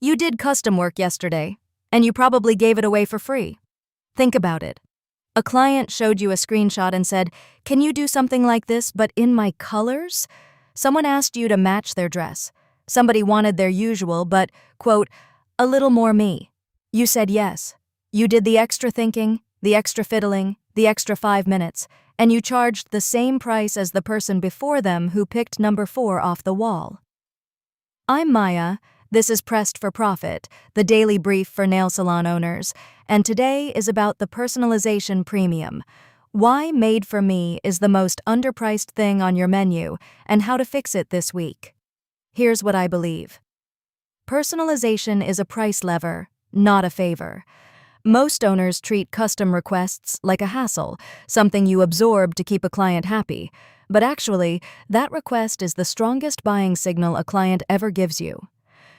You did custom work yesterday, and you probably gave it away for free. Think about it. A client showed you a screenshot and said, "Can you do something like this, but in my colors?" Someone asked you to match their dress. Somebody wanted their usual, but, quote, "a little more me." You said yes. You did the extra thinking, the extra fiddling, the extra 5 minutes, and you charged the same price as the person before them who picked number 4 off the wall. I'm Maya. This is Pressed for Profit, the daily brief for nail salon owners, and today is about the personalization premium. Why Made for Me is the most underpriced thing on your menu, and how to fix it this week. Here's what I believe. Personalization is a price lever, not a favor. Most owners treat custom requests like a hassle, something you absorb to keep a client happy. But actually, that request is the strongest buying signal a client ever gives you.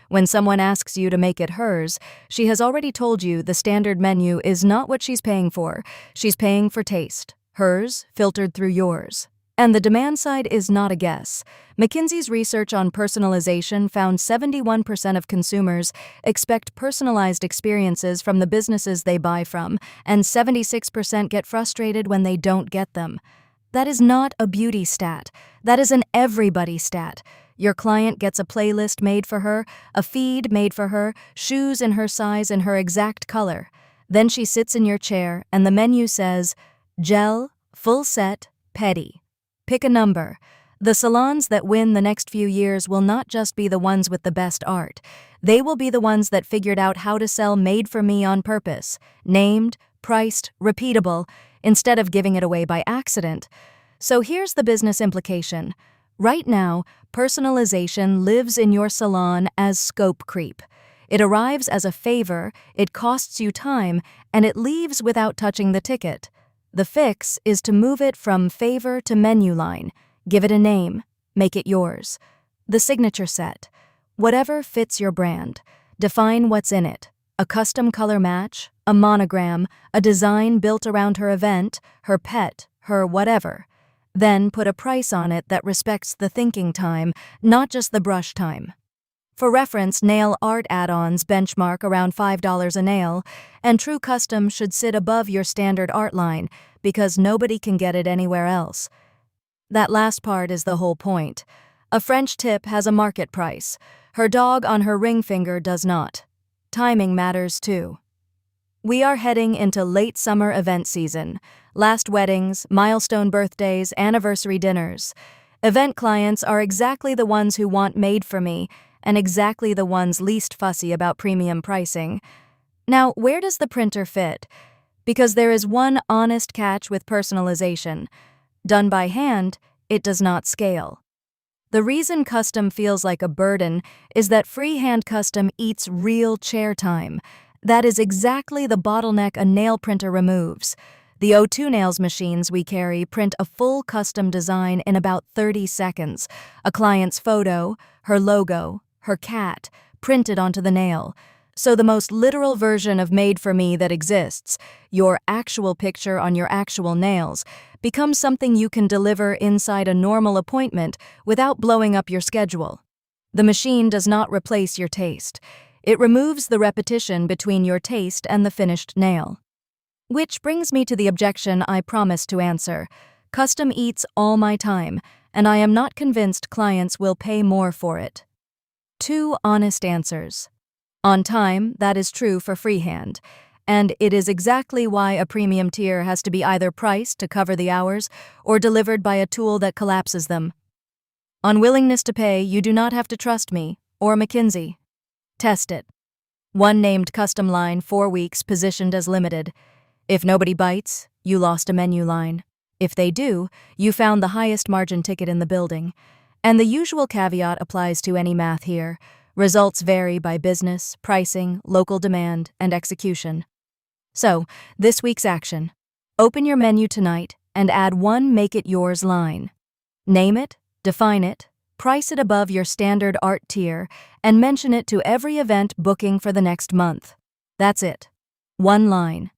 When someone asks you to make it hers, she has already told you the standard menu is not what she's paying for. She's paying for taste, hers filtered through yours. And the demand side is not a guess. McKinsey's research on personalization found 71% of consumers expect personalized experiences from the businesses they buy from, and 76% get frustrated when they don't get them. That is not a beauty stat. That is an everybody stat. Your client gets a playlist made for her, a feed made for her, shoes in her size and her exact color. Then she sits in your chair and the menu says, gel, full set, petty. Pick a number. The salons that win the next few years will not just be the ones with the best art. They will be the ones that figured out how to sell Made for Me on purpose, named, priced, repeatable, instead of giving it away by accident. So here's the business implication. Right now, personalization lives in your salon as scope creep. It arrives as a favor, it costs you time, and it leaves without touching the ticket. The fix is to move it from favor to menu line. Give it a name. Make it yours. The signature set. Whatever fits your brand. Define what's in it. A custom color match, a monogram, a design built around her event, her pet, her whatever. Then put a price on it that respects the thinking time, not just the brush time. For reference, nail art add-ons benchmark around $5 a nail, and true custom should sit above your standard art line because nobody can get it anywhere else. That last part is the whole point. A French tip has a market price. Her dog on her ring finger does not. Timing matters too. We are heading into late summer event season. Last weddings, milestone birthdays, anniversary dinners. Event clients are exactly the ones who want Made for Me, and exactly the ones least fussy about premium pricing. Now, where does the printer fit? Because there is one honest catch with personalization. Done by hand, it does not scale. The reason custom feels like a burden is that freehand custom eats real chair time. That is exactly the bottleneck a nail printer removes. The O2 Nails machines we carry print a full custom design in about 30 seconds. A client's photo, her logo, her cat, printed onto the nail. So the most literal version of Made for Me that exists, your actual picture on your actual nails, becomes something you can deliver inside a normal appointment without blowing up your schedule. The machine does not replace your taste. It removes the repetition between your taste and the finished nail. Which brings me to the objection I promised to answer. Custom eats all my time, and I am not convinced clients will pay more for it. 2 honest answers. On time, that is true for freehand, and it is exactly why a premium tier has to be either priced to cover the hours or delivered by a tool that collapses them. On willingness to pay, you do not have to trust me or McKinsey. Test it. One named custom line, 4 weeks, positioned as limited. If nobody bites, you lost a menu line. If they do, you found the highest margin ticket in the building. And the usual caveat applies to any math here. Results vary by business, pricing, local demand, and execution. So, this week's action. Open your menu tonight and add one Make It Yours line. Name it, define it, price it above your standard art tier, and mention it to every event booking for the next month. That's it. One line.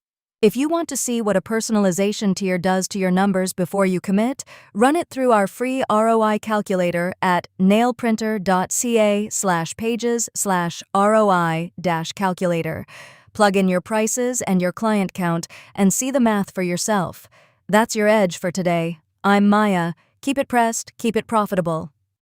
If you want to see what a personalization tier does to your numbers before you commit, run it through our free ROI calculator at nailprinter.ca/pages/ROI-calculator. Plug in your prices and your client count and see the math for yourself. That's your edge for today. I'm Maya. Keep it pressed, keep it profitable.